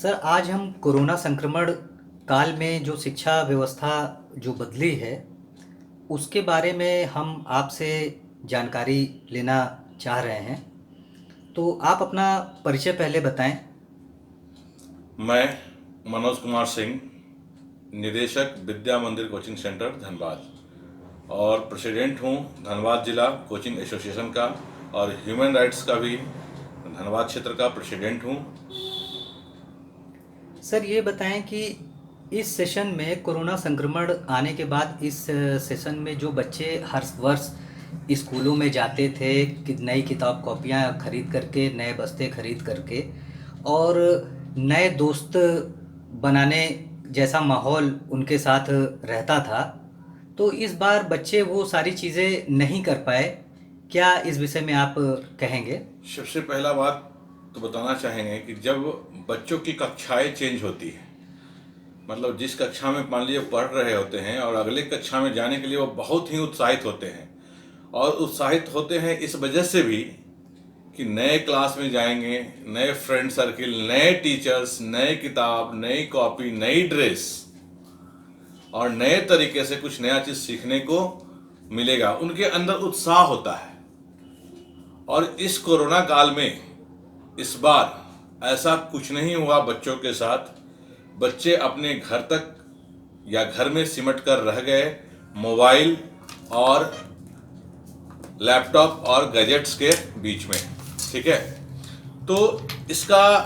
Sir, आज हम corona संक्रमण काल में जो शिक्षा व्यवस्था जो बदली है, उसके बारे में हम आपसे जानकारी लेना चाह रहे हैं। तो आप अपना परिचय पहले बताएं। मैं मनोज कुमार सिंह, निदेशक विद्या मंदिर कोचिंग सेंटर धनबाद और प्रेसिडेंट हूँ धनबाद जिला कोचिंग एसोसिएशन का, और ह्यूमन राइट्स का भी धनबाद क्षेत्र का प्रेसिडेंट हूँ। सर, ये बताएं कि इस सेशन में कोरोना संक्रमण आने के बाद इस सेशन में जो बच्चे हर वर्ष स्कूलों में जाते थे कि नई किताब कॉपियाँ खरीद करके, नए बस्ते खरीद करके और नए दोस्त बनाने जैसा माहौल उनके साथ रहता था, तो इस बार बच्चे वो सारी चीज़ें नहीं कर पाए। क्या इस विषय में आप कहेंगे? सबसे पहला बात तो बताना चाहेंगे कि जब बच्चों की कक्षाएं चेंज होती है, मतलब जिस कक्षा में मान लीजिए पढ़ रहे होते हैं और अगले कक्षा में जाने के लिए वो बहुत ही उत्साहित होते हैं, और उत्साहित होते हैं इस वजह से भी कि नए क्लास में जाएंगे, नए फ्रेंड सर्किल, नए टीचर्स, नए किताब, नई कॉपी, नई ड्रेस और नए तरीके से कुछ नया चीज सीखने को मिलेगा। उनके अंदर उत्साह होता है। और इस कोरोना काल में इस बार ऐसा कुछ नहीं हुआ बच्चों के साथ। बच्चे अपने घर तक या घर में सिमट कर रह गए, मोबाइल और लैपटॉप और गैजेट्स के बीच में। ठीक है, तो इसका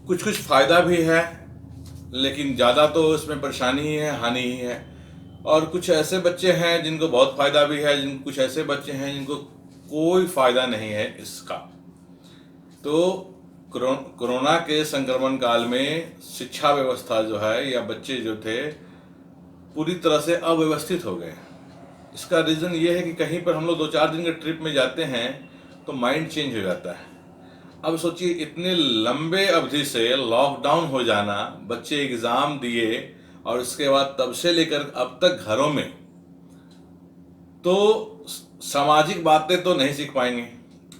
कुछ कुछ फायदा भी है, लेकिन ज़्यादा तो इसमें परेशानी ही है, हानि ही है। और कुछ ऐसे बच्चे हैं जिनको बहुत फायदा भी है, कुछ ऐसे बच्चे हैं जिनको कोई फायदा नहीं है इसका। तो कोरोना के संक्रमण काल में शिक्षा व्यवस्था जो है या बच्चे जो थे पूरी तरह से अव्यवस्थित हो गए। इसका रीज़न ये है कि कहीं पर हम लोग 2-4 दिन के ट्रिप में जाते हैं तो माइंड चेंज हो जाता है। अब सोचिए, इतने लंबे अवधि से लॉकडाउन हो जाना, बच्चे एग्ज़ाम दिए और उसके बाद तब से लेकर अब तक घरों में, तो सामाजिक बातें तो नहीं सीख पाएंगे।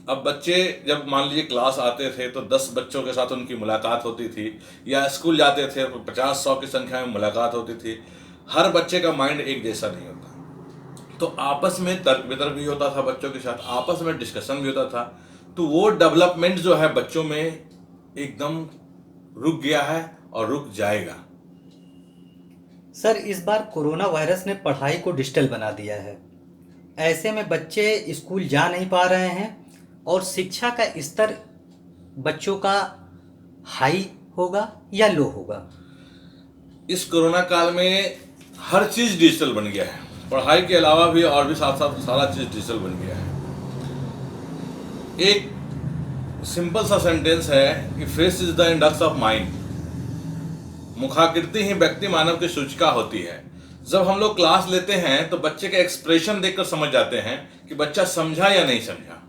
अब बच्चे जब मान लीजिए क्लास आते थे तो 10 बच्चों के साथ उनकी मुलाकात होती थी, या स्कूल जाते थे तो 50-100 की संख्या में मुलाकात होती थी। हर बच्चे का माइंड एक जैसा नहीं होता, तो आपस में तर्क वितर्क भी होता था, बच्चों के साथ आपस में डिस्कशन भी होता था। तो वो डेवलपमेंट जो है बच्चों में एकदम रुक गया है और रुक जाएगा। सर, इस बार कोरोना वायरस ने पढ़ाई को डिजिटल बना दिया है। ऐसे में बच्चे स्कूल जा नहीं पा रहे हैं और शिक्षा का स्तर बच्चों का हाई होगा या लो होगा? इस कोरोना काल में हर चीज डिजिटल बन गया है, पढ़ाई के अलावा भी और भी साथ साथ सारा चीज डिजिटल बन गया है। एक सिंपल सा सेंटेंस है कि face is the index of mind. मुखाकृति ही व्यक्ति मानव की सूचिका होती है। जब हम लोग क्लास लेते हैं तो बच्चे का एक्सप्रेशन देखकर समझ जाते हैं कि बच्चा समझा या नहीं समझा,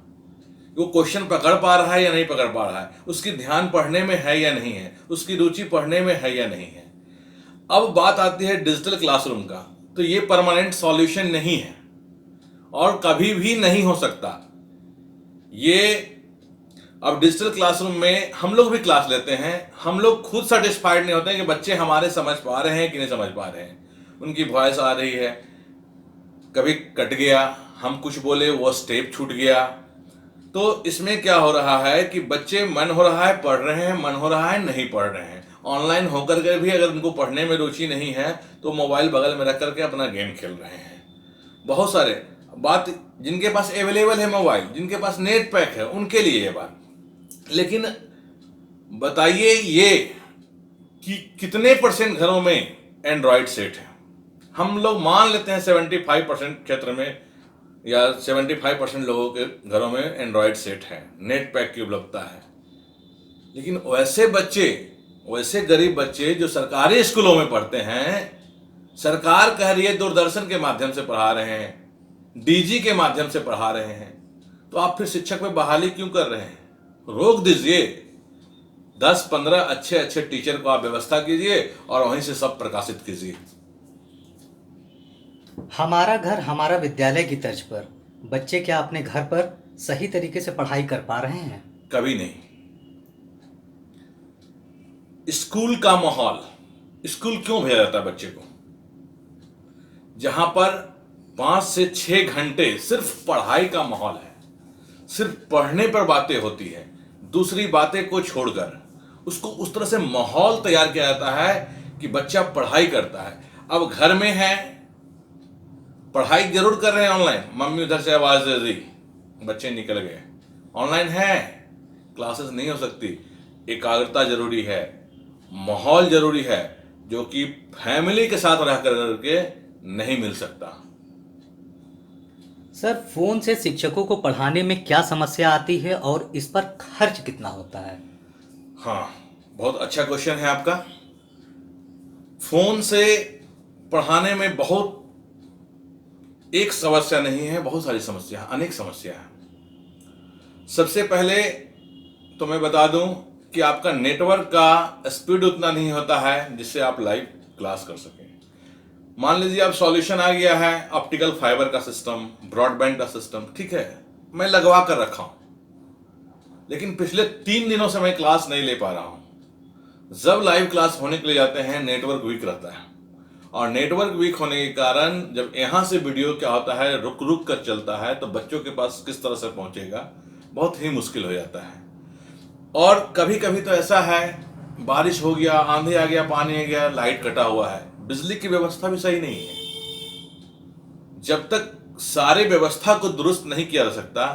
वो क्वेश्चन पकड़ पा रहा है या नहीं पकड़ पा रहा है, उसकी ध्यान पढ़ने में है या नहीं है, उसकी रुचि पढ़ने में है या नहीं है। अब बात आती है डिजिटल क्लासरूम का, तो ये परमानेंट सॉल्यूशन नहीं है और कभी भी नहीं हो सकता। ये अब डिजिटल क्लासरूम में हम लोग भी क्लास लेते हैं, हम लोग खुद सेटिस्फाइड नहीं होते हैं कि बच्चे हमारे समझ पा रहे हैं कि नहीं समझ पा रहे हैं। उनकी वॉइस आ रही है, कभी कट गया, हम कुछ बोले वो स्टेप छूट गया। तो इसमें क्या हो रहा है कि बच्चे मन हो रहा है पढ़ रहे हैं, मन हो रहा है नहीं पढ़ रहे हैं। ऑनलाइन होकर के भी अगर उनको पढ़ने में रुचि नहीं है तो मोबाइल बगल में रख करके अपना गेम खेल रहे हैं। बहुत सारे बात, जिनके पास अवेलेबल है मोबाइल, जिनके पास नेट पैक है, उनके लिए ये बात। लेकिन बताइए ये कि कितने परसेंट घरों में एंड्रॉयड सेट है। हम लोग मान लेते हैं 75% क्षेत्र में या 75% लोगों के घरों में एंड्रॉयड सेट है, नेट पैक की उपलब्धता है। लेकिन वैसे बच्चे, वैसे गरीब बच्चे जो सरकारी स्कूलों में पढ़ते हैं, सरकार कह रही है दूरदर्शन के माध्यम से पढ़ा रहे हैं, डीजी के माध्यम से पढ़ा रहे हैं, तो आप फिर शिक्षक में बहाली क्यों कर रहे हैं? रोक दीजिए। 10-15 अच्छे अच्छे टीचर को आप व्यवस्था कीजिए और वहीं से सब प्रकाशित कीजिए। हमारा घर हमारा विद्यालय की तर्ज पर बच्चे क्या अपने घर पर सही तरीके से पढ़ाई कर पा रहे हैं? कभी नहीं। स्कूल का माहौल, स्कूल क्यों भेजा जाता है बच्चे को? जहां पर 5 से 6 घंटे सिर्फ पढ़ाई का माहौल है, सिर्फ पढ़ने पर बातें होती है, दूसरी बातें को छोड़कर उसको उस तरह से माहौल तैयार किया जाता है कि बच्चा पढ़ाई करता है। अब घर में है, पढ़ाई जरूर कर रहे हैं ऑनलाइन, मम्मी उधर से आवाज दे दी, बच्चे निकल गए, ऑनलाइन है, क्लासेस नहीं हो सकती। एकाग्रता जरूरी है, माहौल जरूरी है, जो कि फैमिली के साथ रह करके नहीं मिल सकता। सर, फोन से शिक्षकों को पढ़ाने में क्या समस्या आती है और इस पर खर्च कितना होता है? हाँ, बहुत अच्छा क्वेश्चन है आपका। फोन से पढ़ाने में बहुत एक समस्या नहीं है, बहुत सारी समस्या है, अनेक समस्या है। सबसे पहले तो मैं बता दूं कि आपका नेटवर्क का स्पीड उतना नहीं होता है जिससे आप लाइव क्लास कर सकें। मान लीजिए अब सॉल्यूशन आ गया है ऑप्टिकल फाइबर का सिस्टम, ब्रॉडबैंड का सिस्टम, ठीक है, मैं लगवा कर रखा हूं, लेकिन पिछले 3 दिनों से मैं क्लास नहीं ले पा रहा हूं। जब लाइव क्लास होने के लिए जाते हैं नेटवर्क वीक रहता है, और नेटवर्क वीक होने के कारण जब यहां से वीडियो क्या होता है रुक रुक कर चलता है, तो बच्चों के पास किस तरह से पहुंचेगा, बहुत ही मुश्किल हो जाता है। और कभी कभी तो ऐसा है, बारिश हो गया, आंधी आ गया, पानी आ गया, लाइट कटा हुआ है, बिजली की व्यवस्था भी सही नहीं है। जब तक सारे व्यवस्था को दुरुस्त नहीं किया जा सकता,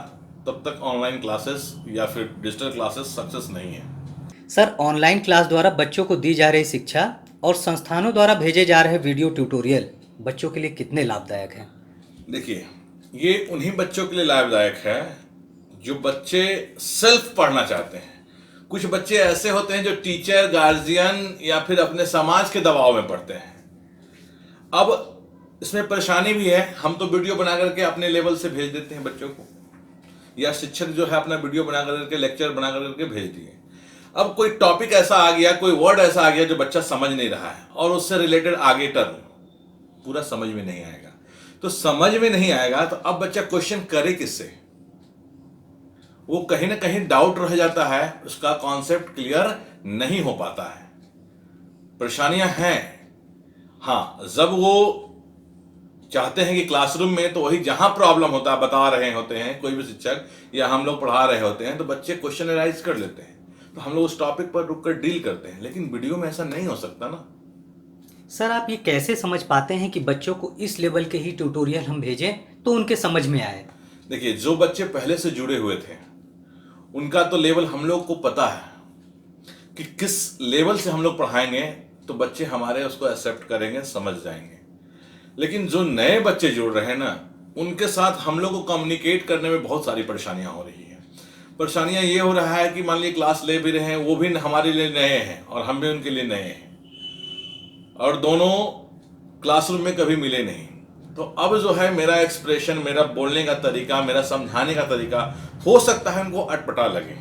तब तक ऑनलाइन क्लासेस या फिर डिजिटल क्लासेस सक्सेस नहीं है। सर, ऑनलाइन क्लास द्वारा बच्चों को दी जा रही शिक्षा और संस्थानों द्वारा भेजे जा रहे वीडियो ट्यूटोरियल बच्चों के लिए कितने लाभदायक हैं? देखिए, ये उन्हीं बच्चों के लिए लाभदायक है जो बच्चे सेल्फ पढ़ना चाहते हैं। कुछ बच्चे ऐसे होते हैं जो टीचर, गार्जियन या फिर अपने समाज के दबाव में पढ़ते हैं। अब इसमें परेशानी भी है, हम तो वीडियो बना करके अपने लेवल से भेज देते हैं बच्चों को, या शिक्षक जो है अपना वीडियो बना करके, लेक्चर बना करके भेज दिए। अब कोई टॉपिक ऐसा आ गया, कोई वर्ड ऐसा आ गया जो बच्चा समझ नहीं रहा है, और उससे रिलेटेड आगे टर्म पूरा समझ में नहीं आएगा। तो समझ में नहीं आएगा तो अब बच्चा क्वेश्चन करे किससे? वो कहीं ना कहीं डाउट रह जाता है, उसका कॉन्सेप्ट क्लियर नहीं हो पाता है, परेशानियां हैं। हाँ, जब वो चाहते हैं कि क्लासरूम में, तो वही जहां प्रॉब्लम होता है, बता रहे होते हैं कोई भी शिक्षक या हम लोग पढ़ा रहे होते हैं, तो बच्चे क्वेश्चन एनालाइज कर लेते हैं, तो हम लोग उस टॉपिक पर रुक कर डील करते हैं। लेकिन वीडियो में ऐसा नहीं हो सकता ना। सर, आप ये कैसे समझ पाते हैं कि बच्चों को इस लेवल के ही ट्यूटोरियल हम भेजें तो उनके समझ में आए? देखिए, जो बच्चे पहले से जुड़े हुए थे उनका तो लेवल हम लोग को पता है कि किस लेवल से हम लोग पढ़ाएंगे तो बच्चे हमारे उसको एक्सेप्ट करेंगे, समझ जाएंगे। लेकिन जो नए बच्चे जुड़ रहे हैं ना, उनके साथ हम लोग को कम्युनिकेट करने में बहुत सारी परेशानियां हो रही हैं। परेशानियां ये हो रहा है कि मान लीजिए क्लास ले भी रहे हैं, वो भी हमारे लिए नए हैं और हम भी उनके लिए नए हैं, और दोनों क्लासरूम में कभी मिले नहीं। तो अब जो है मेरा एक्सप्रेशन, मेरा बोलने का तरीका, मेरा समझाने का तरीका, हो सकता है उनको अटपटा लगे,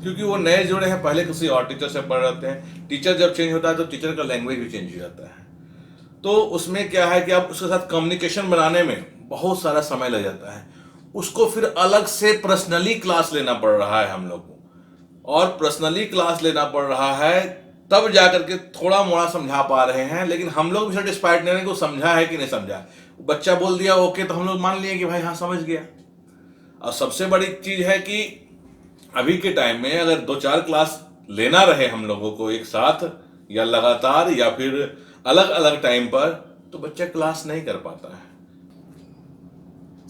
क्योंकि वो नए जुड़े हैं, पहले किसी और टीचर से पढ़ रहे हैं। टीचर जब चेंज होता है तो टीचर का लैंग्वेज भी चेंज हो जाता है। तो उसमें क्या है कि अब उसके साथ कम्युनिकेशन बनाने में बहुत सारा समय लग जाता है। उसको फिर अलग से पर्सनली क्लास लेना पड़ रहा है हम लोग को, और पर्सनली क्लास लेना पड़ रहा है, तब जाकर के थोड़ा मोड़ा समझा पा रहे हैं। लेकिन हम लोग भी सेटिस्फाइड नहीं है कि वो समझा है कि नहीं समझा। बच्चा बोल दिया ओके, तो हम लोग मान लिए कि भाई हाँ समझ गया। और सबसे बड़ी चीज है कि अभी के टाइम में अगर 2-4 क्लास लेना रहे हम लोगों को एक साथ, या लगातार, या फिर अलग अलग टाइम पर, तो बच्चा क्लास नहीं कर पाता है।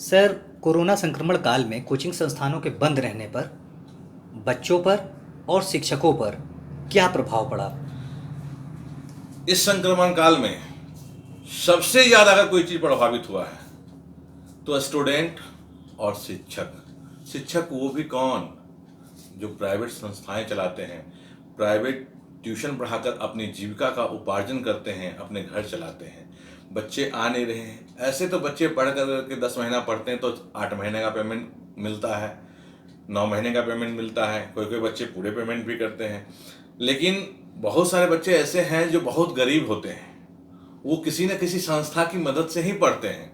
सर, कोरोना संक्रमण काल में कोचिंग संस्थानों के बंद रहने पर बच्चों पर और शिक्षकों पर क्या प्रभाव पड़ा? इस संक्रमण काल में सबसे ज्यादा अगर कोई चीज प्रभावित हुआ है तो स्टूडेंट और शिक्षक। शिक्षक वो भी कौन? जो प्राइवेट संस्थाएं चलाते हैं, प्राइवेट ट्यूशन पढ़ाकर अपनी जीविका का उपार्जन करते हैं, अपने घर चलाते हैं। बच्चे आ नहीं रहे हैं। ऐसे तो बच्चे पढ़ कर 10 महीना पढ़ते हैं तो 8 महीने का पेमेंट मिलता है, 9 महीने का पेमेंट मिलता है, कोई कोई बच्चे पूरे पेमेंट भी करते हैं। लेकिन बहुत सारे बच्चे ऐसे हैं जो बहुत गरीब होते हैं, वो किसी न किसी संस्था की मदद से ही पढ़ते हैं।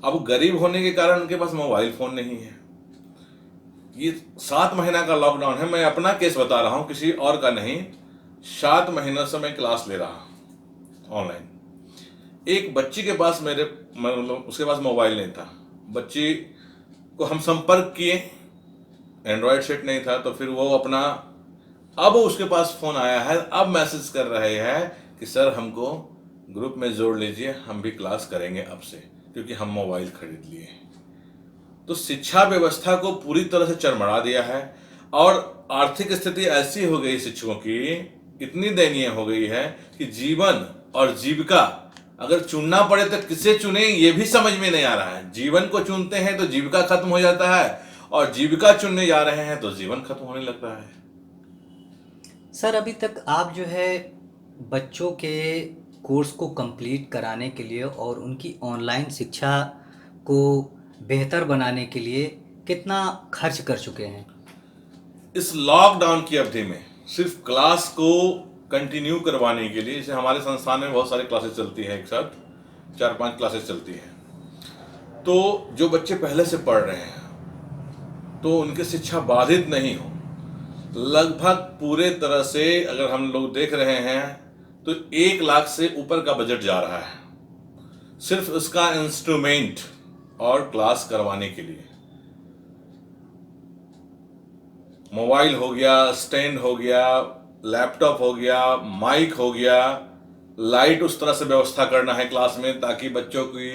अब गरीब होने के कारण उनके पास मोबाइल फ़ोन नहीं है। ये 7 महीना का लॉकडाउन है, मैं अपना केस बता रहा हूँ, किसी और का नहीं। 7 महीनों से मैं क्लास ले रहा ऑनलाइन। एक बच्ची के पास मतलब उसके पास मोबाइल नहीं था। बच्ची को हम संपर्क किए, एंड्रॉयड सेट नहीं था, तो फिर वो अपना, अब उसके पास फ़ोन आया है, अब मैसेज कर रहे हैं कि सर हमको ग्रुप में जोड़ लीजिए, हम भी क्लास करेंगे अब से, क्योंकि हम मोबाइल खरीद लिए। तो शिक्षा व्यवस्था को पूरी तरह से चरमरा दिया है और आर्थिक स्थिति ऐसी हो गई शिक्षकों की, इतनी दयनीय हो गई है कि जीवन और जीविका अगर चुनना पड़े तो किसे चुने ये भी समझ में नहीं आ रहा है। जीवन को चुनते हैं तो जीविका खत्म हो जाता है, और जीविका चुनने जा रहे हैं तो जीवन खत्म होने लगता है। सर अभी तक आप जो है बच्चों के कोर्स को कंप्लीट कराने के लिए और उनकी ऑनलाइन शिक्षा को बेहतर बनाने के लिए कितना खर्च कर चुके हैं? इस लॉकडाउन की अवधि में सिर्फ क्लास को कंटिन्यू करवाने के लिए, जैसे हमारे संस्थान में बहुत सारी क्लासेस चलती हैं, एक साथ 4-5 क्लासेस चलती हैं, तो जो बच्चे पहले से पढ़ रहे हैं तो उनकी शिक्षा बाधित नहीं हो, लगभग पूरे तरह से अगर हम लोग देख रहे हैं तो 1 लाख से ऊपर का बजट जा रहा है सिर्फ उसका इंस्ट्रूमेंट और क्लास करवाने के लिए। मोबाइल हो गया, स्टैंड हो गया, लैपटॉप हो गया, माइक हो गया, लाइट उस तरह से व्यवस्था करना है क्लास में ताकि बच्चों की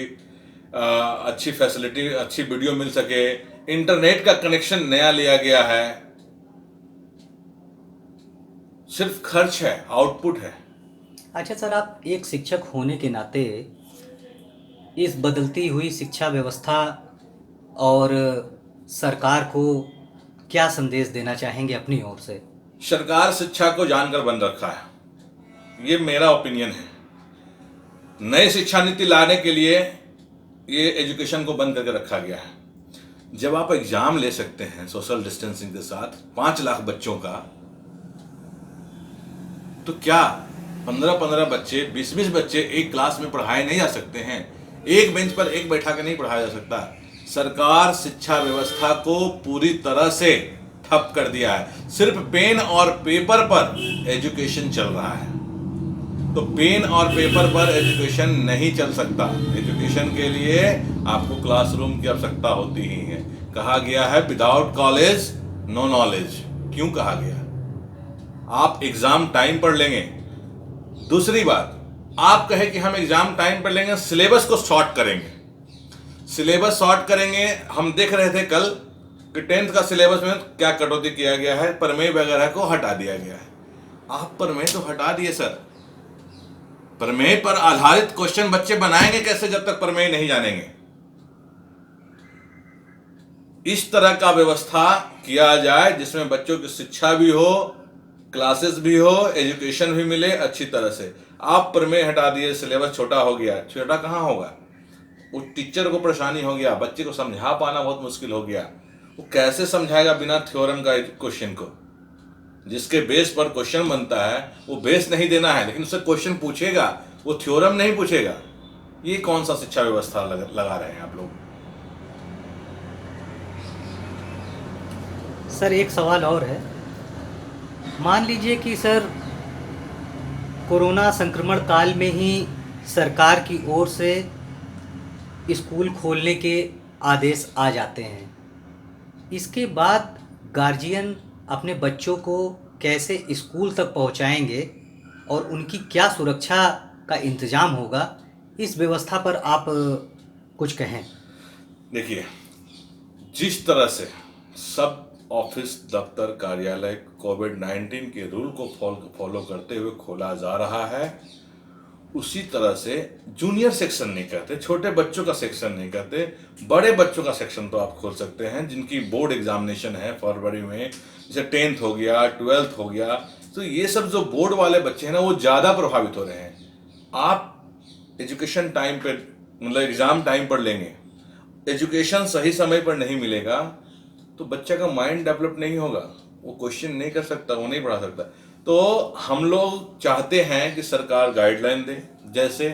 अच्छी फैसिलिटी, अच्छी वीडियो मिल सके। इंटरनेट का कनेक्शन नया लिया गया है। सिर्फ खर्च है, आउटपुट है। अच्छा सर, आप एक शिक्षक होने के नाते इस बदलती हुई शिक्षा व्यवस्था और सरकार को क्या संदेश देना चाहेंगे अपनी ओर से? सरकार शिक्षा को जानकर बंद रखा है, ये मेरा ओपिनियन है। नई शिक्षा नीति लाने के लिए ये एजुकेशन को बंद करके रखा गया है। जब आप एग्जाम ले सकते हैं सोशल डिस्टेंसिंग के साथ 5 लाख बच्चों का, तो क्या 15-15 बच्चे, 20-20 बच्चे एक क्लास में पढ़ाए नहीं जा सकते हैं? एक बेंच पर एक बैठा के नहीं पढ़ाया जा सकता। सरकार शिक्षा व्यवस्था को पूरी तरह से ठप कर दिया है। सिर्फ पेन और पेपर पर एजुकेशन चल रहा है। तो पेन और पेपर पर एजुकेशन नहीं चल सकता। एजुकेशन के लिए आपको क्लासरूम की आवश्यकता होती ही है। कहा गया है विदाउट कॉलेज नो नॉलेज। क्यों कहा गया? आप एग्जाम टाइम पर लेंगे। दूसरी बात, आप कहे कि हम एग्जाम टाइम पर लेंगे, सिलेबस को शॉर्ट करेंगे। सिलेबस शॉर्ट करेंगे। हम देख रहे थे कल कि 10th का सिलेबस में क्या कटौती किया गया है, प्रमेय वगैरह को हटा दिया गया है। आप प्रमेय तो हटा दिए सर, प्रमेय पर आधारित क्वेश्चन बच्चे बनाएंगे कैसे जब तक प्रमेय नहीं जानेंगे? इस तरह का व्यवस्था किया जाए जिसमें बच्चों की शिक्षा भी हो, क्लासेस भी हो, एजुकेशन भी मिले अच्छी तरह से। आप प्रमेय हटा दिए, सिलेबस छोटा हो गया। छोटा कहाँ होगा? वो टीचर को परेशानी हो गया, बच्चे को समझा पाना बहुत मुश्किल हो गया। वो कैसे समझाएगा बिना थ्योरम का क्वेश्चन को? जिसके बेस पर क्वेश्चन बनता है वो बेस नहीं देना है, लेकिन उससे क्वेश्चन पूछेगा, वो थ्योरम नहीं पूछेगा। ये कौन सा शिक्षा व्यवस्था लगा रहे हैं आप लोग? सर एक सवाल और है। मान लीजिए कि सर कोरोना संक्रमण काल में ही सरकार की ओर से स्कूल खोलने के आदेश आ जाते हैं, इसके बाद गार्जियन अपने बच्चों को कैसे स्कूल तक पहुंचाएंगे और उनकी क्या सुरक्षा का इंतज़ाम होगा, इस व्यवस्था पर आप कुछ कहें। देखिए, जिस तरह से सब ऑफिस, दफ्तर, कार्यालय कोविड-19 के रूल को फॉलो करते हुए खोला जा रहा है, उसी तरह से जूनियर सेक्शन नहीं कहते, छोटे बच्चों का सेक्शन नहीं कहते, बड़े बच्चों का सेक्शन तो आप खोल सकते हैं जिनकी बोर्ड एग्जामिनेशन है फरवरी में, जैसे 10th हो गया, 12th हो गया। तो ये सब जो बोर्ड वाले बच्चे हैं ना, वो ज़्यादा प्रभावित हो रहे हैं। आप एजुकेशन टाइम पर, मतलब एग्ज़ाम टाइम पर लेंगे, एजुकेशन सही समय पर नहीं मिलेगा तो बच्चे का माइंड डेवलप नहीं होगा, वो क्वेश्चन नहीं कर सकता, वो नहीं पढ़ा सकता। तो हम लोग चाहते हैं कि सरकार गाइडलाइन दे, जैसे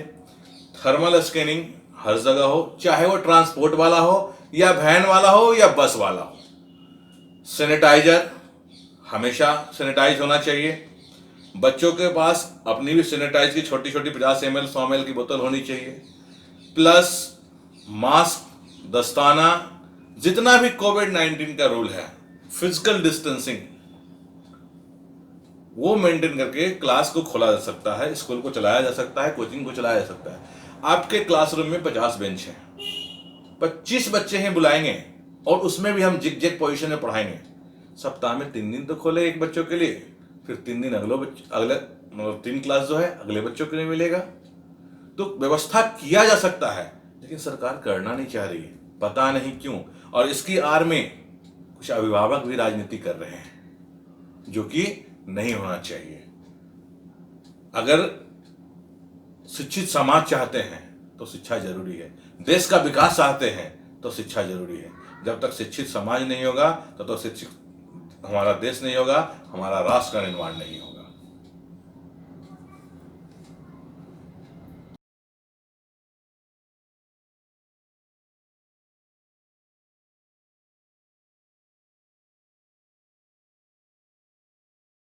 थर्मल स्कैनिंग हर जगह हो, चाहे वो ट्रांसपोर्ट वाला हो या वैन वाला हो या बस वाला हो। सैनिटाइजर हमेशा सैनिटाइज होना चाहिए। बच्चों के पास अपनी भी सैनिटाइज की छोटी छोटी 50 ml 100 ml की बोतल होनी चाहिए, प्लस मास्क, दस्ताना, जितना भी कोविड-19 का रूल है, फिजिकल डिस्टेंसिंग, वो मेंटेन करके क्लास को खोला जा सकता है, स्कूल को चलाया जा सकता है, कोचिंग को चलाया जा सकता है। आपके क्लासरूम में 50 बेंच हैं, 25 बच्चे हैं, बुलाएंगे और उसमें भी हम जिग जैग पोजीशन में पढ़ाएंगे। सप्ताह में 3 दिन तो खोले एक बच्चों के लिए, फिर 3 दिन अगले 3 क्लास जो है अगले बच्चों के लिए मिलेगा। तो व्यवस्था किया जा सकता है, लेकिन सरकार करना नहीं चाह रही है, पता नहीं क्यों। और इसकी आड़ में कुछ अभिभावक भी राजनीति कर रहे हैं, जो कि नहीं होना चाहिए। अगर शिक्षित समाज चाहते हैं तो शिक्षा जरूरी है, देश का विकास चाहते हैं तो शिक्षा जरूरी है। जब तक शिक्षित समाज नहीं होगा तब तक शिक्षित हमारा देश नहीं होगा, हमारा राष्ट्र का निर्माण नहीं होगा।